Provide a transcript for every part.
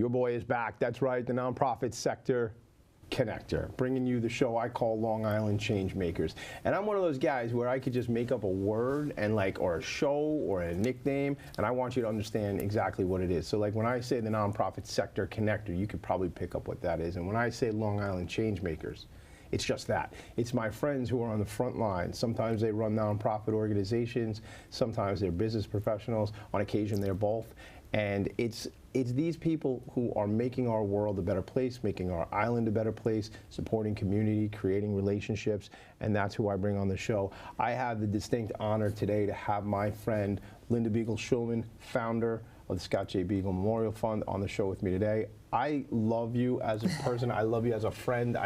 Your boy is back. That's right, the nonprofit sector connector, bringing you the show I call Long Island Changemakers. And I'm one of those guys where I could just make up a word and or a show or a nickname, and I want you to understand exactly what it is. So like when I say the nonprofit sector connector, you could probably pick up what that is. And when I say Long Island Changemakers, it's just that. It's my friends who are on the front line. Sometimes they run nonprofit organizations, sometimes they're business professionals, on occasion they're both. And it's these people who are making our world a better place, making our island a better place, supporting community, creating relationships, and that's who I bring on the show. I have the distinct honor today to have my friend Linda Beigel Schulman, founder of the Scott J. Beigel Memorial Fund, on the show with me today. I love you as a person. I love you as a friend.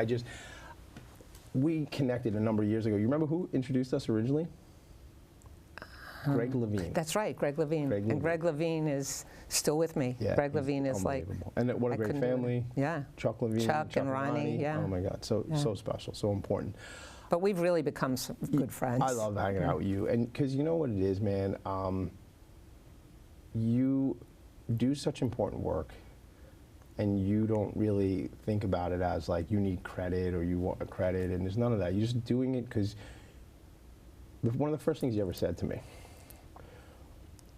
We connected a number of years ago. You remember who introduced us originally? Greg Levine. That's right, Greg Levine. And Greg Levine is still with me. Yeah, Greg Levine is like... And what a great family. Yeah. Chuck Levine. Chuck and Ronnie, yeah. Oh my God, so special, so important. But we've really become some good friends. I love hanging out with you. And because you know what it is, man, you do such important work, and you don't really think about it as like you need credit or you want credit, and there's none of that. You're just doing it because one of the first things you ever said to me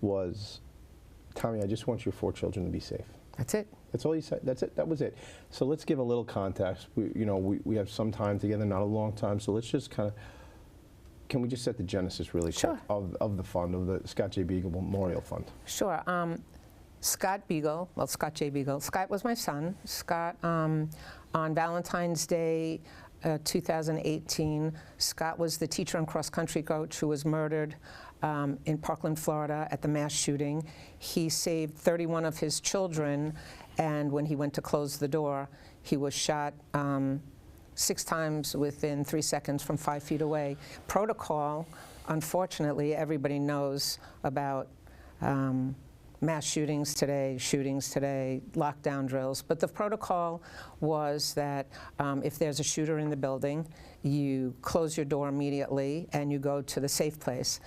was, Tommy, I just want your 4 children to be safe. That's it. That's all you said. That's it. That was it. So let's give a little context. We have some time together, not a long time. So let's just kind of, can we just set the genesis really quick of the fund, of the Scott J. Beigel Memorial Fund? Sure. Scott Beigel, well, Scott J. Beigel. Scott was my son. Scott, on Valentine's Day 2018, Scott was the teacher and cross-country coach who was murdered in Parkland, Florida at the mass shooting. He saved 31 of his children, and when he went to close the door, he was shot 6 times within 3 seconds from 5 feet away. Protocol, unfortunately, everybody knows about mass shootings today, lockdown drills. But the protocol was that if there's a shooter in the building, you close your door immediately and you go to the safe place.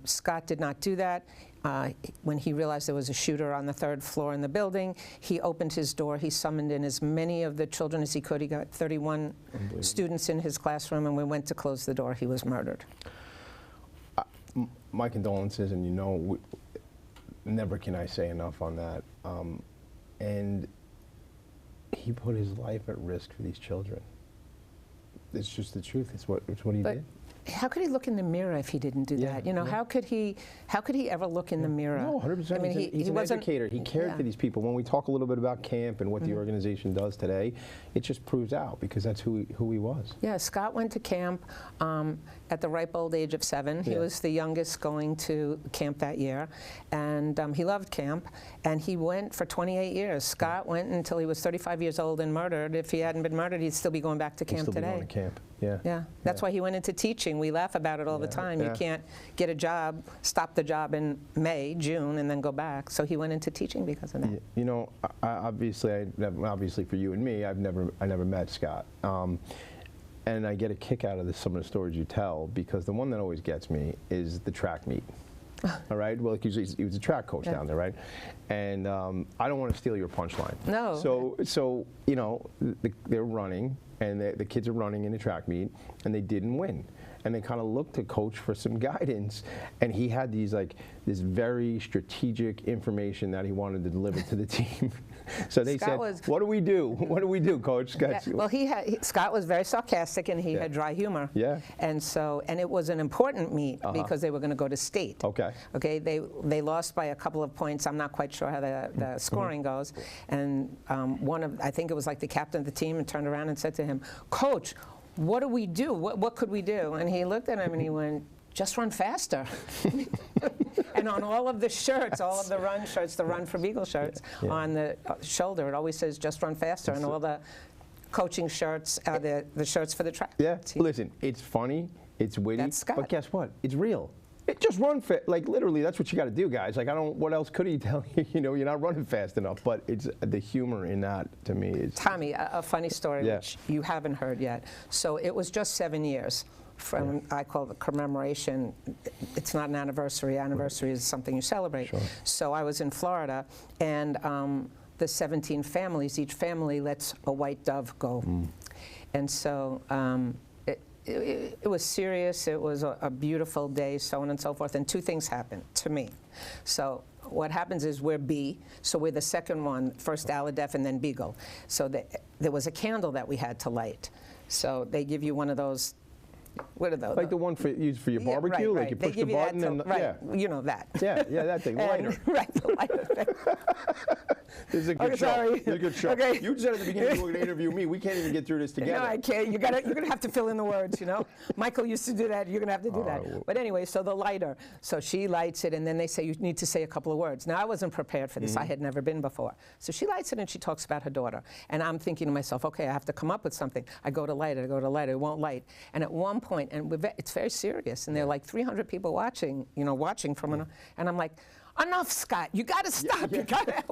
Scott did not do that. When he realized there was a shooter on the 3rd floor in the building, he opened his door. He summoned in as many of the children as he could. He got 31 students in his classroom, and when we went to close the door, he was murdered. My condolences, and never can I say enough on that. And he put his life at risk for these children. It's just the truth. It's what he did. How could he look in the mirror if he didn't do that? How could he ever look in the mirror? No, 100%. I mean, he's an educator. He cared for these people. When we talk a little bit about camp and what the organization does today, it just proves out, because that's who he was. Yeah, Scott went to camp at the ripe old age of 7. He was the youngest going to camp that year, and he loved camp, and he went for 28 years. Scott went until he was 35 years old and murdered. If he hadn't been murdered, he'd still be going back to camp today. He'd still be going to camp, yeah. Yeah, that's why he went into teaching. We laugh about it all the time. You can't get a job, stop the job in May, June, and then go back. So he went into teaching because of that. You know, obviously for you and me, I never met Scott. And I get a kick out of some of the stories you tell, because the one that always gets me is the track meet. All right. Well, he was a track coach down there, right? And I don't want to steal your punchline. No. So they're running, and the kids are running in the track meet, and they didn't win. And they kind of looked to coach for some guidance, and he had this very strategic information that he wanted to deliver to the team. So they said, "What do we do? What do we do, Coach?" Well, Scott was very sarcastic, and he had dry humor. Yeah. And it was an important meet because they were going to go to state. Okay. Okay. They lost by a couple of points. I'm not quite sure how the scoring goes. And I think it was like the captain of the team, and turned around and said to him, "Coach, what do we do? What could we do?" And he looked at him and he went, "Just run faster." And on all of the shirts, all of the run shirts, the Run for Beigel shirts, on the shoulder, it always says, "Just run faster." And all the coaching shirts, the shirts for the track. Yeah, listen, it's funny, it's witty, but guess what? It's real. Just run fast. Like, literally, that's what you got to do, guys. Like, what else could he tell you? You're not running fast enough. But it's the humor in that, to me, is... Tommy, a funny story, which you haven't heard yet. So it was just 7 years from, I call it commemoration. It's not an anniversary. Anniversary is something you celebrate. Sure. So I was in Florida, and the 17 families, each family lets a white dove go. And so it was serious. It was a beautiful day, so on and so forth. And two things happened to me. So what happens is we're B, so we're the second one, first Aladef and then Beigel. So there was a candle that we had to light. So they give you one of those, what are those? Like the one used for your barbecue? Right, like you push the button and you know that. Yeah, that thing, the lighter. Right, the lighter thing. This is a good show. Sorry. This is a good show. Okay. You said at the beginning you were going to interview me. We can't even get through this together. No, I can't. You're gonna have to fill in the words, you know? Michael used to do that. You're going to have to do that. Well. But anyway, so the lighter. So she lights it, and then they say you need to say a couple of words. Now, I wasn't prepared for this. I had never been before. So she lights it, and she talks about her daughter. And I'm thinking to myself, okay, I have to come up with something. I go to light it. it won't light. And at one point, and it's very serious, and there are like 300 people watching, from and I'm like, enough, Scott. You got to stop. You got to.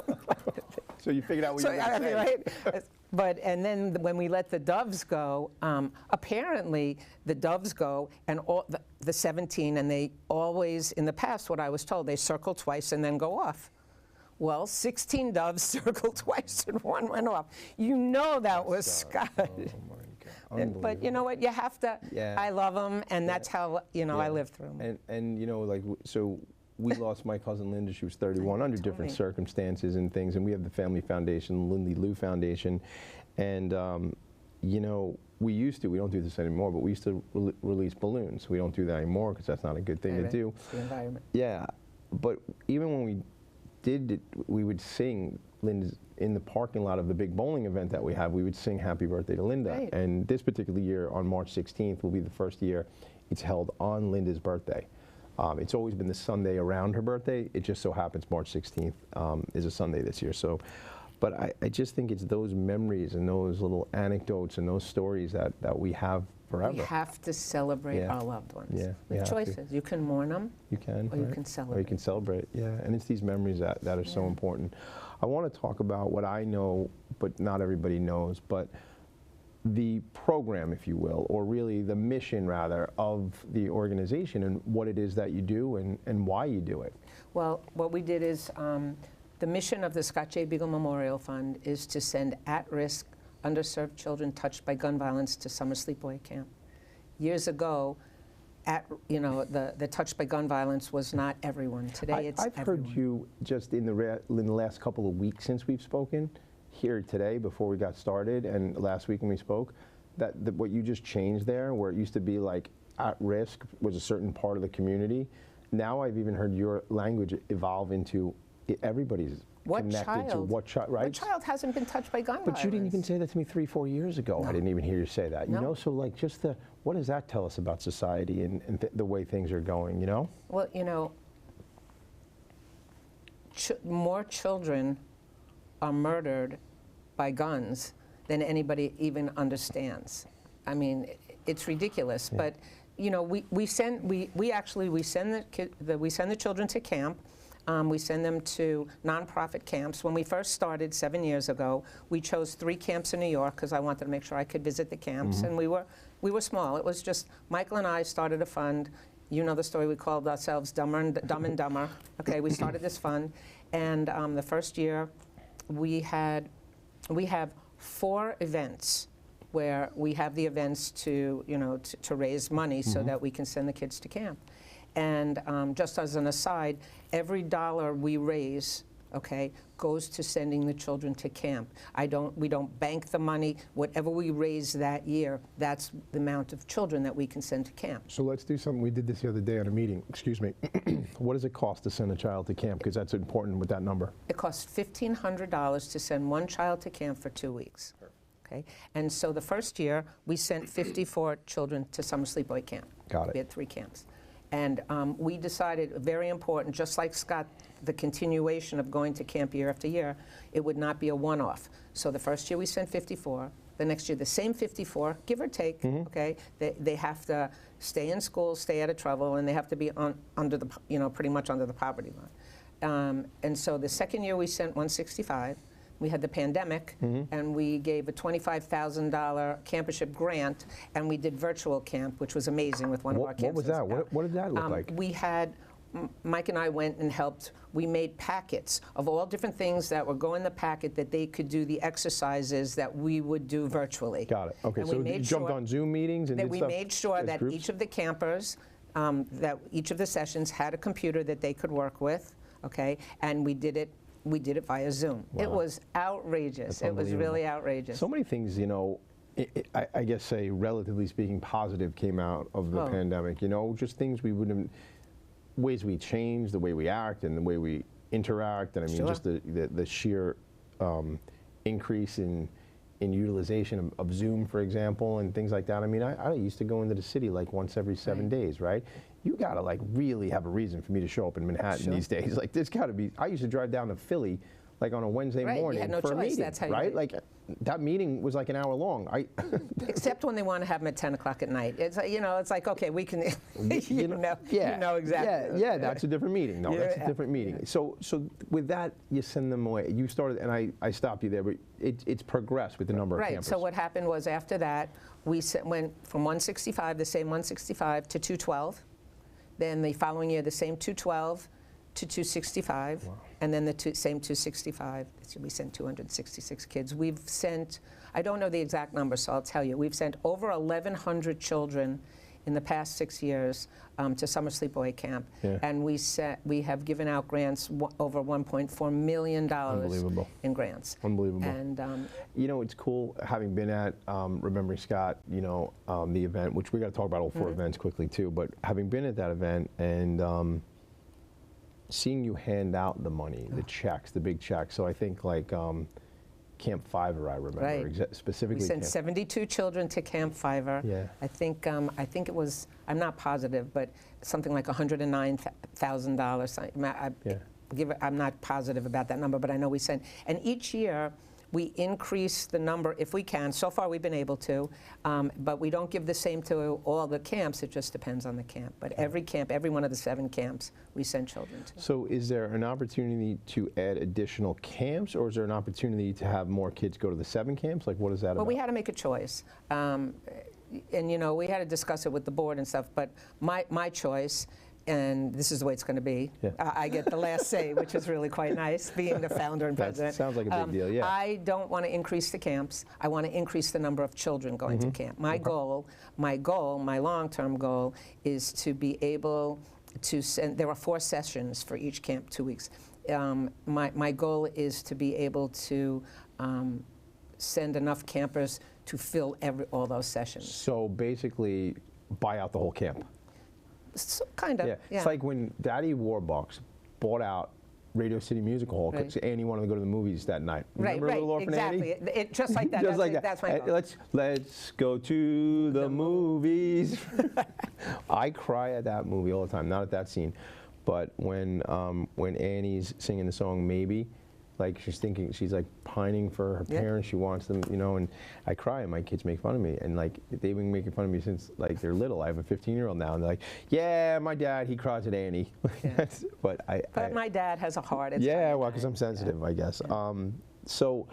So you figured out what you were going to say. Right? And then when we let the doves go, apparently the doves go, and all the 17, and they always, in the past, what I was told, they circle twice and then go off. Well, 16 doves circled twice and one went off. You know that was Scott. Oh, my God. But you know what? You have to. Yeah. I love them, and that's how I lived through them. And so we lost my cousin Linda. She was 31 under different circumstances and things. And we have the family foundation, Lindy Lou Foundation, and we used to. We don't do this anymore, but we used to release balloons. We don't do that anymore because that's not a good thing to do. It's the environment. Yeah, but even when we did it, we would sing Linda's in the parking lot of the big bowling event that we have. We would sing Happy Birthday to Linda. Right. And this particular year, on March 16th, will be the first year it's held on Linda's birthday. It's always been the Sunday around her birthday. It just so happens March 16th is a Sunday this year. So, but I just think it's those memories and those little anecdotes and those stories that we have forever. We have to celebrate our loved ones. Yeah, With choices. You can mourn them. You can. Or you can celebrate. Or you can celebrate, yeah. And it's these memories that are so important. I want to talk about what I know, but not everybody knows, but the program, if you will, or really the mission, rather, of the organization and what it is that you do and why you do it. Well, what we did is the mission of the Scott J. Beigel Memorial Fund is to send at-risk, underserved children touched by gun violence to summer sleepaway camp. Years ago, the touched by gun violence was not everyone. Today, it's I've everyone. heard you just in the last couple of weeks since we've spoken, here today before we got started and last week when we spoke, that what you just changed there, where it used to be like at risk was a certain part of the community. Now I've even heard your language evolve into everybody's connected to what child, right? What child hasn't been touched by gun violence? But you didn't even say that to me 3-4 years ago. No. I didn't even hear you say that. No. So like just what does that tell us about society and the way things are going, Well, more children are murdered by guns than anybody even understands. I mean, it's ridiculous. Yeah. But we send the children to camp. We send them to nonprofit camps. When we first started 7 years ago, we chose 3 camps in New York because I wanted to make sure I could visit the camps. And we were small. It was just Michael and I started a fund. You know the story. We called ourselves Dumb and Dumber. Okay, we started this fund, and the first year we have 4 events where we have the events to raise money so that we can send the kids to camp. And just as an aside, every dollar we raise, goes to sending the children to camp. We don't bank the money. Whatever we raise that year, that's the amount of children that we can send to camp. So let's do something. We did this the other day at a meeting. Excuse me. What does it cost to send a child to camp? Because that's important with that number. It costs $1,500 to send one child to camp for 2 weeks. Okay? And so the first year, we sent 54 children to summer sleepaway camp. Got it. We had 3 camps. And we decided, very important, just like Scott, the continuation of going to camp year after year, it would not be a one-off. So the first year we sent 54. The next year, the same 54, give or take, okay? They have to stay in school, stay out of trouble, and they have to be under the, pretty much under the poverty line. And so the second year we sent 165. We had the pandemic, and we gave a $25,000 campiership grant, and we did virtual camp, which was amazing with one of our camps. What was that? What did that look like? We had Mike and I went and helped. We made packets of all different things that would go in the packet that they could do the exercises that we would do virtually. Got it. Okay, And so we you made jumped sure on Zoom meetings and that did we stuff made sure as that groups? each of the campers, that each of the sessions had a computer that they could work with, okay? And we did it via Zoom. Wow. It was outrageous. That's It was really outrageous. So many things, you know, I guess, say, relatively speaking, positive came out of the pandemic. You know, just things we wouldn't, ways we change, the way we act and the way we interact. And I mean, just the sheer increase in utilization of Zoom, for example, and things like that. I mean, I used to go into the city like once every 7 days, right? You gotta like really have a reason for me to show up in Manhattan these days. Like there's gotta be, I used to drive down to Philly like on a Wednesday morning you had no for a choice. meeting, That's how right? you Like that meeting was like an hour long. Except when they want to have them at 10 o'clock at night. It's you know, it's like, okay, we can, you know exactly. Yeah, that's a different meeting. No, that's a different meeting. Yeah. So with that, you send them away. You started, and I stopped you there, but it's progressed with the number of campers. Right, so what happened was after that, we went from 165, the same 165 to 212. Then the following year, the same 212 to 265, and then the same 265. We sent 266 kids. We've sent, I don't know the exact number, so I'll tell you, we've sent over 1,100 children in the past 6 years to summer sleepaway camp, and we have given out grants over $1.4 million in grants. Unbelievable. And you know, it's cool having been at Remembering Scott, you know, the event, which we got to talk about all 4 events quickly too, but having been at that event and seeing you hand out the money, the checks, the big checks. So I think like Camp Fiver, I remember specifically. We sent 72 children to Camp Fiver. Yeah. I think it was, I'm not positive, but something like $109,000. I'm not positive about that number, but I know we sent. And each year, we increase the number if we can. So far, we've been able to, but we don't give the same to all the camps. It just depends on the camp. But every camp, every one of the 7 camps, we send children to. So is there an opportunity to add additional camps, or is there an opportunity to have more kids go to the 7 camps? Like, what is that about? Well, we had to make a choice. And, you know, we had to discuss it with the board and stuff, but my choice, and this is the way it's going to be. I get the last say, which is really quite nice, being the founder and president. That sounds like a big deal, yeah. I don't want to increase the camps. I want to increase the number of children going to camp. My long-term goal is to be able to send, there are 4 sessions for each camp, 2 weeks. My goal is to be able to send enough campers to fill all those sessions. So basically, buy out the whole camp. So, kind of, yeah. It's like when Daddy Warbucks bought out Radio City Music Hall because Annie wanted to go to the movies that night. Remember Little Orphan exactly. Annie? Just like that. Just like that. That's my goal. Let's go to the movies. I cry at that movie all the time. Not at that scene, but when Annie's singing the song Maybe. Like she's like pining for her parents. She wants them, you know, and I cry and my kids make fun of me. And like, they've been making fun of me since like they're little. I have a 15-year-old now and they're like, yeah, my dad, he cries at Annie. But my dad has a heart. It's well, because I'm sensitive, I guess. So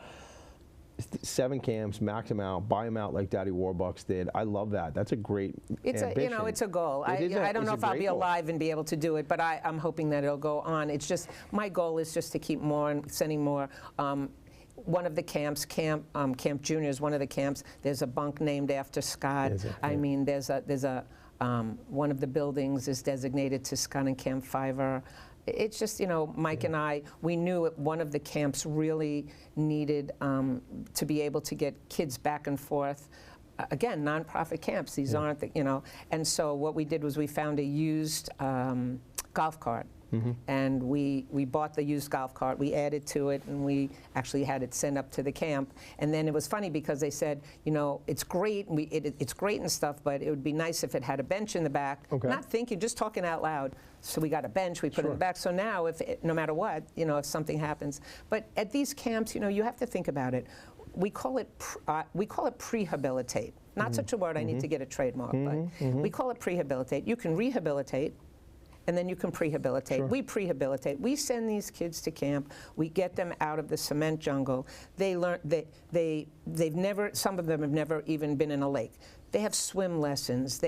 7 camps, max them out, buy them out like Daddy Warbucks did. I love that. That's a great ambition. You know, it's a goal. I don't know if I'll be alive and be able to do it, but I'm hoping that it'll go on. It's just, my goal is just to keep more and sending more. One of the camps, Camp Juniors, one of the camps, there's a bunk named after Scott. I mean, there's one of the buildings is designated to Scott and Camp Fiver. It's just, you know, Mike and I, we knew one of the camps really needed to be able to get kids back and forth. Again, nonprofit camps, these aren't, you know. And so what we did was we found a used golf cart. And we bought the used golf cart, we added to it, and we actually had it sent up to the camp. And then it was funny because they said, you know, it's great, it's great and stuff, but it would be nice if it had a bench in the back. Not thinking, just talking out loud. So we got a bench, we put it in the back. So now, no matter what, you know, if something happens. But at these camps, you know, you have to think about it. We call it prehabilitate. Not such a word, I need to get a trademark, but we call it prehabilitate. You can rehabilitate, and then you can prehabilitate. Sure. We prehabilitate. We send these kids to camp. We get them out of the cement jungle. They learn. They've never. Some of them have never even been in a lake. They have swim lessons.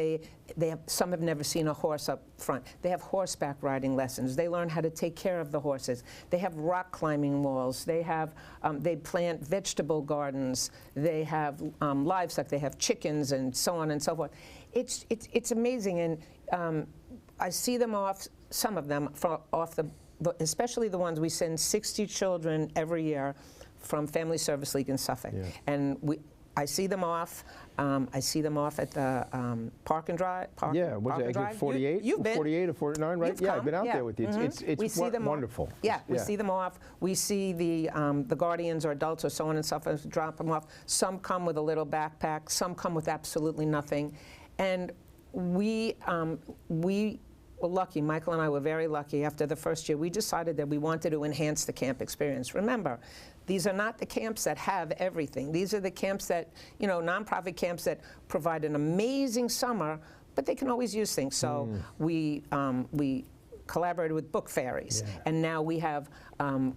Some have never seen a horse up front. They have horseback riding lessons. They learn how to take care of the horses. They have rock climbing walls. They plant vegetable gardens. They have livestock. They have chickens and so on and so forth. It's amazing, and I see them off. Some of them especially the ones we send 60 children every year from Family Service League in Suffolk, and I see them off. I see them off at the Park and Drive. Yeah, was it exit 48? You've been. 48 or 49, right? You've yeah, come. I've been out there with you. It's wonderful. We see them off. We see the guardians or adults or so on and so forth drop them off. Some come with a little backpack. Some come with absolutely nothing. And we were lucky. Michael and I were very lucky. After the first year, we decided that we wanted to enhance the camp experience. Remember, these are not the camps that have everything. These are the camps that, nonprofit camps that provide an amazing summer, but they can always use things. So we collaborated with book fairies, and now we have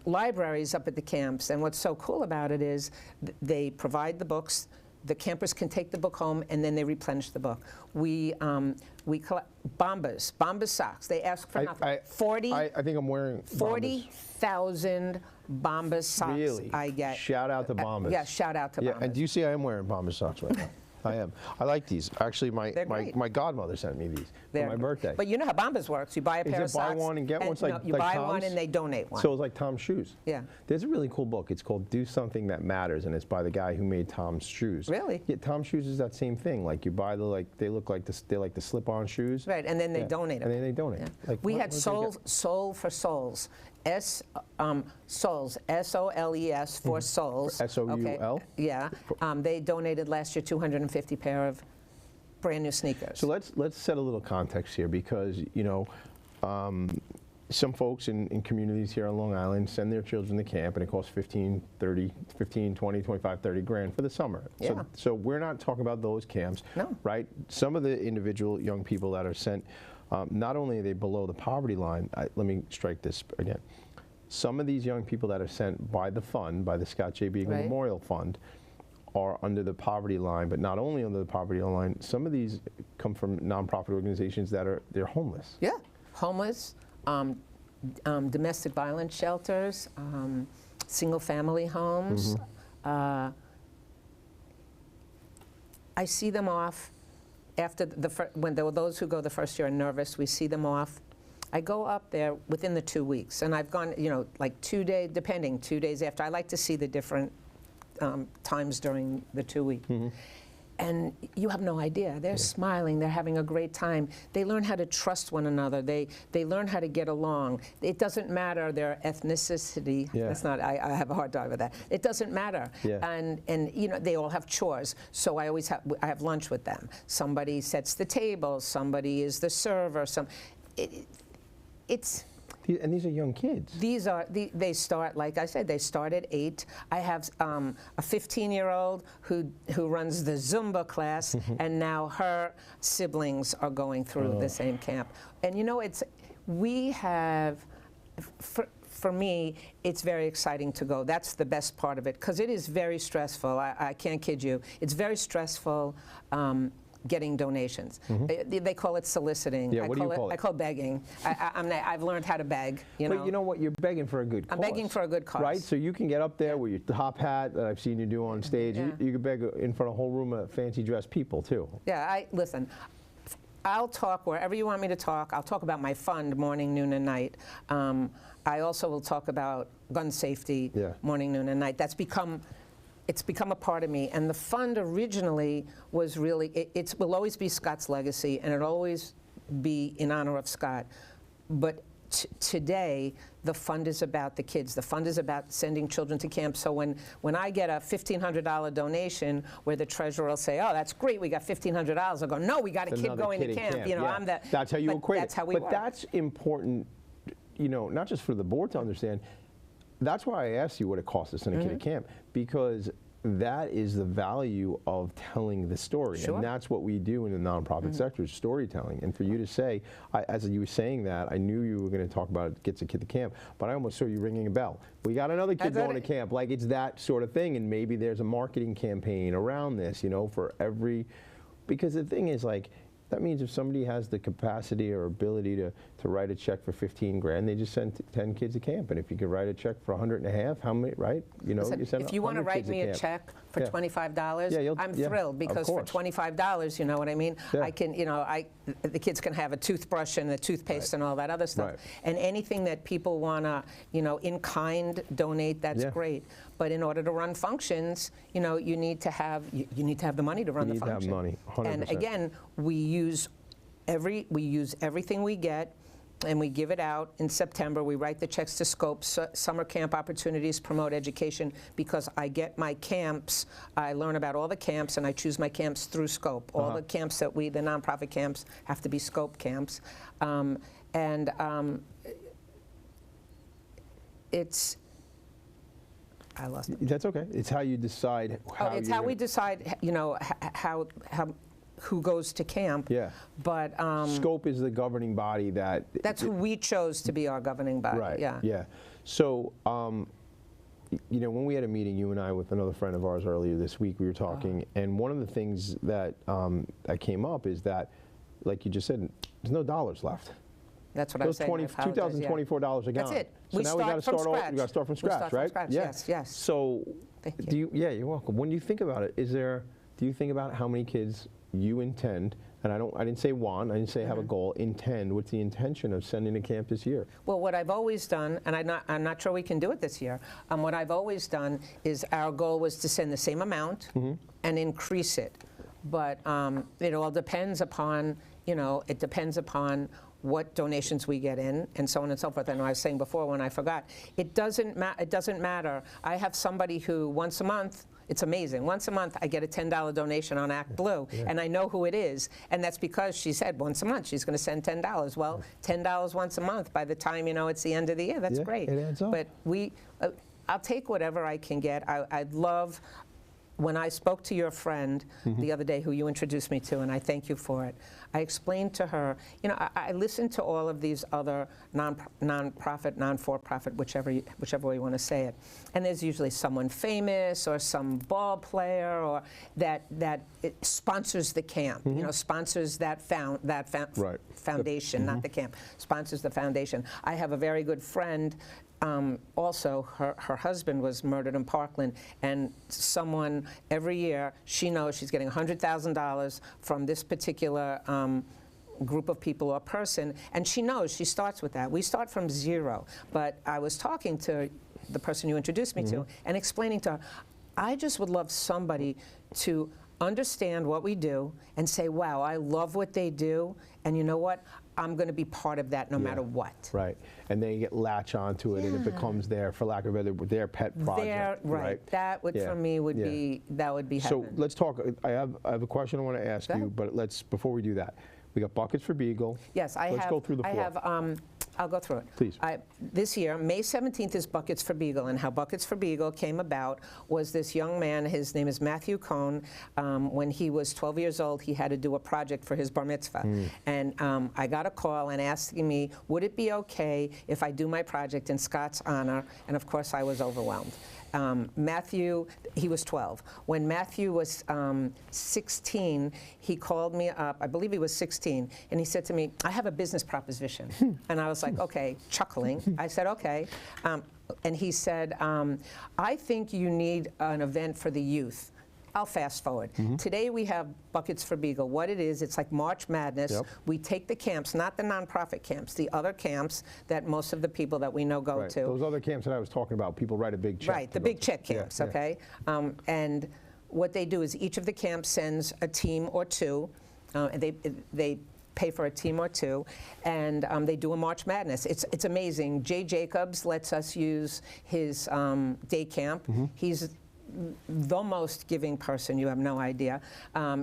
libraries up at the camps. And what's so cool about it is they provide the books. The campers can take the book home, and then they replenish the book. We collect Bombas socks. They ask for nothing. I think I'm wearing 40,000 Bombas socks. Really? I get. Shout out to Bombas. Yeah, shout out to Bombas. And do you see I am wearing Bombas socks right now? I am. I like these. Actually, my godmother sent me these for my birthday. But you know how Bombas works. You buy a pair of socks. Buy one and get one? It's like you buy one and they donate one. So it's like Tom's shoes. Yeah. There's a really cool book. It's called Do Something That Matters, and it's by the guy who made Tom's shoes. Really? Yeah, Tom's shoes is that same thing. Like you buy they look like they're like the slip-on shoes. Right, and then they donate them. And then they donate. Yeah. Like, we had Soul for Souls. Souls, S-O-L-E-S for Souls. S-O-U-L? Okay. Yeah. They donated last year 250 pair of brand new sneakers. So let's set a little context here, because some folks in communities here on Long Island send their children to camp, and it costs 15, 20, 25, 30 grand for the summer. Yeah. So we're not talking about those camps, right? Some of the individual young people that are sent, not only are they below the poverty line, let me strike this again. Some of these young people that are sent by the fund, by the Scott J. Beigel Memorial Fund, are under the poverty line, but not only under the poverty line, some of these come from nonprofit organizations they're homeless. Yeah, homeless, domestic violence shelters, single family homes. I see them off after when there were those who go the first year are nervous. We see them off. I go up there within the 2 weeks, and I've gone, like 2 days, depending, 2 days after. I like to see the different times during the 2 week. And you have no idea. They're smiling. They're having a great time. They learn how to trust one another. They learn how to get along. It doesn't matter their ethnicity. That's not. I have a hard time with that. It doesn't matter. And they all have chores. So I have lunch with them. Somebody sets the table. Somebody is the server. And these are young kids. They start, like I said, they start at 8. I have a 15-year-old who runs the Zumba class, and now her siblings are going through the same camp. And for me, it's very exciting to go. That's the best part of it, because it is very stressful. I can't kid you. It's very stressful. Getting donations. They call it soliciting. Yeah, what do you call it? I call it begging. I've learned how to beg. But you know what? You're begging for a good cause. I'm begging for a good cause. Right? So you can get up there with your top hat that I've seen you do on stage. You can beg in front of a whole room of fancy dressed people, too. Yeah, listen. I'll talk wherever you want me to talk. I'll talk about my fund morning, noon, and night. I also will talk about gun safety morning, noon, and night. It's become a part of me, and the fund originally was really, it will always be Scott's legacy, and it'll always be in honor of Scott. But today, the fund is about the kids. The fund is about sending children to camp. So when I get a $1,500 donation where the treasurer will say, oh, that's great, we got $1,500, I'll go, no, we got a kid going to camp. That's how you equate it. That's how we work. But that's important, not just for the board to understand. That's why I asked you what it costs to send a kid to camp, because that is the value of telling the story. Sure. And that's what we do in the nonprofit sector, is storytelling. And for you to say, as you were saying that, I knew you were going to talk about gets a kid to camp, but I almost saw you ringing a bell. We got another kid going to camp. Like, it's that sort of thing. And maybe there's a marketing campaign around this, you know, for every, because the thing is, like, that means if somebody has the capacity or ability to write a check for 15 grand, they just send 10 kids to camp. And if you could write a check for 150, how many, right? You know, Listen, you send if you want to write me a check for $25, I'm thrilled, because for $25, you know what I mean? I can, you know, the kids can have a toothbrush and a toothpaste and all that other stuff. And anything that people want to, you know, in kind donate, that's great. But in order to run functions, you know, you need to have the money to run the function. You need to have money, 100%. And again, we use everything we get, and we give it out in September. We write the checks to Scope, summer camp opportunities, promote education, because I get my camps, I learn about all the camps, and I choose my camps through Scope. All the camps that the nonprofit camps, have to be Scope camps. It's, I lost it. That's okay. It's how you decide how it's how we decide, you know, how who goes to camp. Yeah. But Scope is the governing body that. That's who we chose to be our governing body. Right. Yeah. Yeah. So, you know, when we had a meeting, you and I, with another friend of ours earlier this week, we were talking, and one of the things that that came up is that, like you just said, there's no dollars left. That's what I was saying. $2,024 a gallon. That's it. So now we got to start all. We got to start from scratch, right? Yes. Yes. So, Thank do you? Yeah, you're welcome. When you think about it, do you think about how many kids you intend? And I didn't say want, I didn't say have a goal. Intend. What's the intention of sending to camp this year? Well, what I've always done, and I'm not sure we can do it this year. What I've always done is, our goal was to send the same amount and increase it. But it all depends upon, you know, it depends upon what donations we get in, and so on and so forth. And I was saying before, when I forgot, it doesn't matter. I have somebody who once a month, it's amazing, once a month I get a $10 donation on Act Blue, and I know who it is, and that's because she said once a month she's going to send $10. Well, $10 once a month, by the time, you know, it's the end of the year, that's great. It adds up. But I'll take whatever I can get. I'd love, when I spoke to your friend the other day, who you introduced me to, and I thank you for it, I explained to her, you know, I listened to all of these other non-profit, non-for-profit, whichever way you want to say it, and there's usually someone famous or some ball player or that it sponsors the camp, you know, sponsors that foundation, not the camp, sponsors the foundation. I have a very good friend. Also, her husband was murdered in Parkland, and someone every year, she knows she's getting $100,000 from this particular group of people or person, and she knows, she starts with that. We start from zero. But I was talking to the person you introduced me to and explaining to her, I just would love somebody to understand what we do and say, wow, I love what they do, and you know what? I'm going to be part of that no matter what. Right, and they get latch onto it, and it becomes their, for lack of a better, their pet project. Right. That would, for me, would be, that would be heaven. So let's talk. I have a question I want to ask you, but before we do that, we got buckets for Beigel. Yes, Let's go through the four. I'll go through it. Please. This year, May 17th is Buckets for Beigel, and how Buckets for Beigel came about was this young man, his name is Matthew Cohn. When he was 12 years old, he had to do a project for his bar mitzvah. And I got a call and asking me, would it be okay if I do my project in Scott's honor? And of course, I was overwhelmed. Matthew, he was 12. When Matthew was 16, he called me up, I believe he was 16, and he said to me, I have a business proposition. And I was like, okay, chuckling. I said, okay. And he said, I think you need an event for the youth. I'll fast forward. Today we have Buckets for Beigel. What it is, it's like March Madness. We take the camps, not the nonprofit camps, the other camps that most of the people that we know go to. Those other camps that I was talking about, people write a big check. Right, the big check camps, okay? And what they do is each of the camps sends a team or two, and they pay for a team or two, and they do a March Madness. It's amazing. Jay Jacobs lets us use his day camp. He's the most giving person. You have no idea.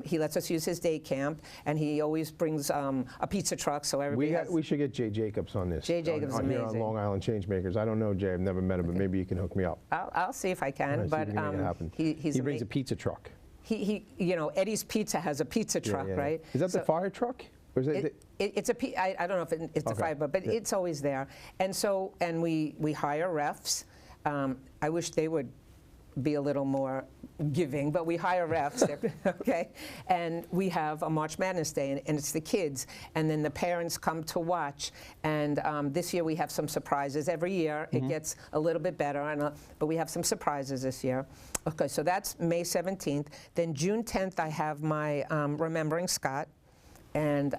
He lets us use his day camp, and he always brings a pizza truck, so everybody We should get Jay Jacobs on this. Jay Jacobs is amazing. Here on Long Island Changemakers. I don't know Jay. I've never met him, but maybe you can hook me up. I'll see if I can. Right, but see if we can make it happen. He brings a pizza truck. You know, Eddie's Pizza has a pizza truck, right? Is that the fire truck? Or is it's I don't know if it's a fire, but it's always there. And so, and we hire refs. I wish they would be a little more giving, but we hire refs, okay? And we have a March Madness Day, and it's the kids, and then the parents come to watch. And this year we have some surprises. Every year it gets a little bit better, but we have some surprises this year. Okay, so that's May 17th. Then June 10th I have my Remembering Scott, and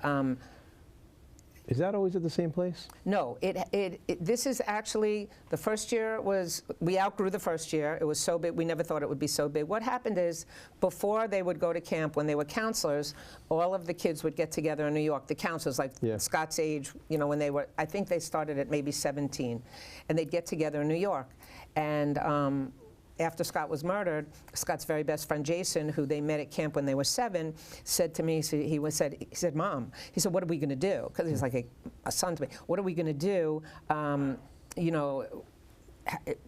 is that always at the same place? No, this is actually, the first year was, we outgrew the first year. It was so big, we never thought it would be so big. What happened is, before they would go to camp, when they were counselors, all of the kids would get together in New York, the counselors, like Scott's age, you know, when they were, I think they started at maybe 17, and they'd get together in New York. And after Scott was murdered, Scott's very best friend Jason, who they met at camp when they were 7, said to me, he said, Mom, he said, what are we going to do? Because he's like a son to me. What are we going to do? You know,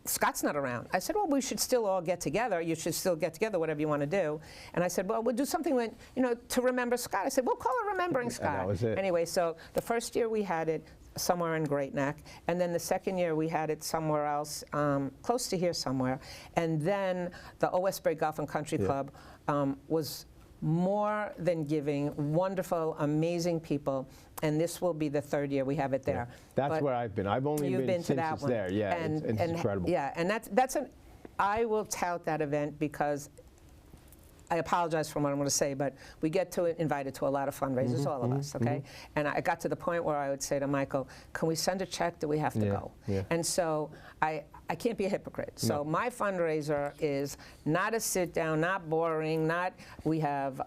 Scott's not around. I said, well, we should still all get together. You should still get together, whatever you want to do. And I said, well, we'll do something when, you know, to remember Scott. I said, we'll call it Remembering Scott. And that was it. Anyway, so the first year we had it somewhere in Great Neck, and then the second year we had it somewhere else, close to here somewhere. And then the Old Westbury Golf and Country Club was more than giving, wonderful, amazing people, and this will be the 3rd year we have it there. That's but where I've been. I've only been since it's there. Yeah, and, it's incredible. Yeah, and I will tout that event because I apologize for what I'm going to say, but we get invited to a lot of fundraisers, all of us, okay? And I got to the point where I would say to Michael, can we send a check? Do we have to go? Yeah. And so I can't be a hypocrite. So my fundraiser is not a sit down, not boring, we have,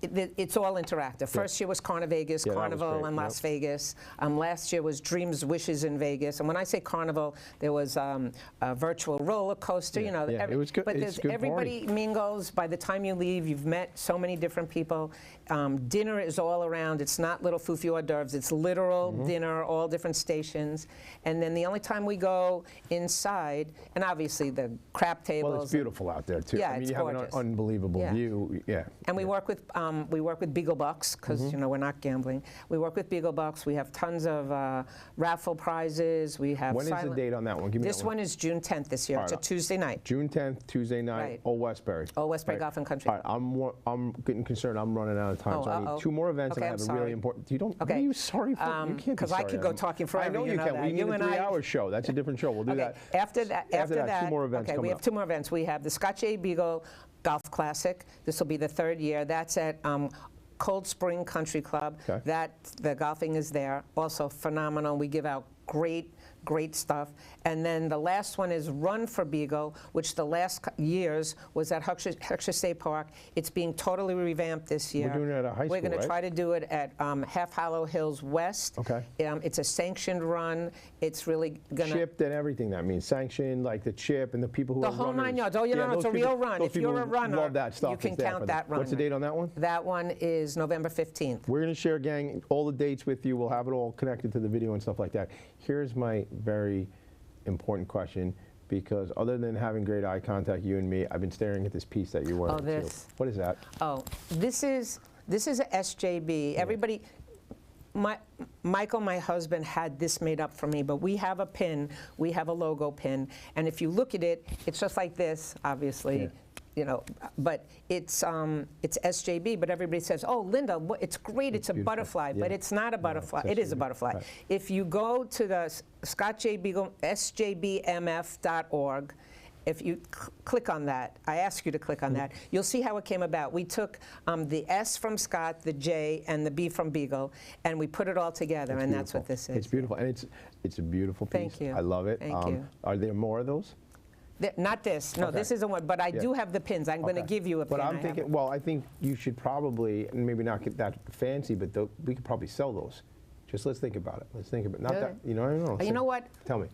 it's all interactive. First year was Carnival in Las Vegas. Last year was Dreams Wishes in Vegas. And when I say Carnival, there was a virtual roller coaster. You know, it was good. But everybody mingles. By the time you leave, you've met so many different people. Dinner is all around. It's not little foofy hors d'oeuvres. It's literal dinner, all different stations. And then the only time we go inside, and obviously the crap tables. Well, it's beautiful out there too. Yeah, I mean, it's you gorgeous. have an unbelievable view. Yeah. And we work with Beagle Bucks because you know we're not gambling. We work with Beagle Bucks. We have tons of raffle prizes. We have. When is the date on that one? Give me this one is June 10th this year. It's a Tuesday night. June 10th, Tuesday night. Old Westbury. Old Westbury Golf and Country. All right, I'm getting concerned. I'm running out of time, so I need 2 more events, and I have a really important. You don't. Okay. What are you sorry for? You can't. Because I could go talking forever. I know you can. We need a 3-hour show. That's a different show. We'll do that. After that, 2 more events. Okay, we have 2 more events. We have the Scott J. Beigel Golf Classic. This will be the 3rd year. That's at Cold Spring Country Club. Okay. The golfing is there. Also phenomenal. We give out great stuff. And then the last one is Run for Beigel, which the last years was at Heckscher State Park. It's being totally revamped this year. We're doing it at a high school, We're going to try to do it at Half Hollow Hills West. Okay. It's a sanctioned run. It's really going to... Chipped and everything, that means sanctioned, like the chip and the people who are runners. The whole 9 yards. Oh, you know, it's a real run. If you're a runner, love that stuff. You can count that run. What's the date on that one? That one is November 15th. We're going to share, gang, all the dates with you. We'll have it all connected to the video and stuff like that. Here's my very important question, because other than having great eye contact, you and me, I've been staring at this piece that you're wearing. Oh, this. Too. What is that? Oh, this is a SJB. Yeah. Everybody, Michael, my husband, had this made up for me, but we have a pin, we have a logo pin, and if you look at it, it's just like this, obviously. Yeah. You know, but it's SJB, but everybody says, oh, Linda, it's great, it's a butterfly, but it's not a butterfly. It is a butterfly. Right. If you go to the Scott J. Beigel, sjbmf.org, if you click on that, I ask you to click on that, you'll see how it came about. We took the S from Scott, the J, and the B from Beigel, and we put it all together, and that's what this is. It's beautiful, and it's a beautiful piece. Thank you. I love it. Thank you. Are there more of those? Not this. No, this isn't one. But I do have the pins. I'm going to give you a pin. But I'm thinking, well, I think you should probably, and maybe not get that fancy, but we could probably sell those. Just let's think about it. Let's think about it. Not that, you know, I don't know. You know what? Tell me.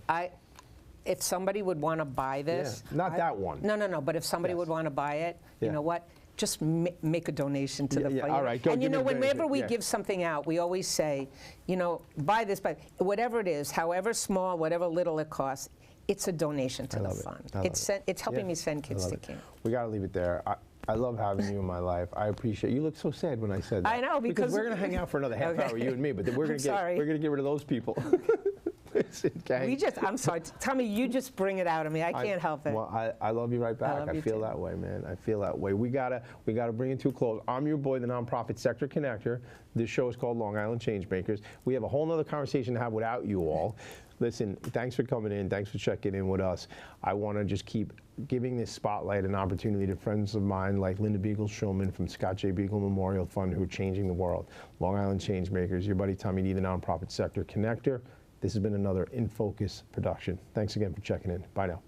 if somebody would want to buy this. Yeah. Not that one. No, but if somebody would want to buy it, you know what? Just make a donation to the fund. All right, go and you give know, me a whenever donation. we give something out, we always say, you know, buy this, but whatever it is, however small, whatever little it costs, it's a donation to the fund. It's helping me send kids to camp. We got to leave it there. I love having you in my life. I appreciate. You look so sad when I said that. I know, because we're gonna hang out for another half hour, you and me. But then we're gonna get rid of those people. Listen, gang. I'm sorry, Tommy, you just bring it out of me. I can't help it. Well, I love you right back. I feel that way, man. I feel that way. We gotta bring it to a close. I'm your boy, the nonprofit sector connector. This show is called Long Island Changemakers. We have a whole nother conversation to have without you all. Listen, thanks for coming in. Thanks for checking in with us. I want to just keep giving this spotlight and opportunity to friends of mine like Linda Beigel-Shulman from Scott J. Beigel Memorial Fund, who are changing the world. Long Island Changemakers, your buddy Tommy D, the nonprofit sector connector. This has been another In Focus production. Thanks again for checking in. Bye now.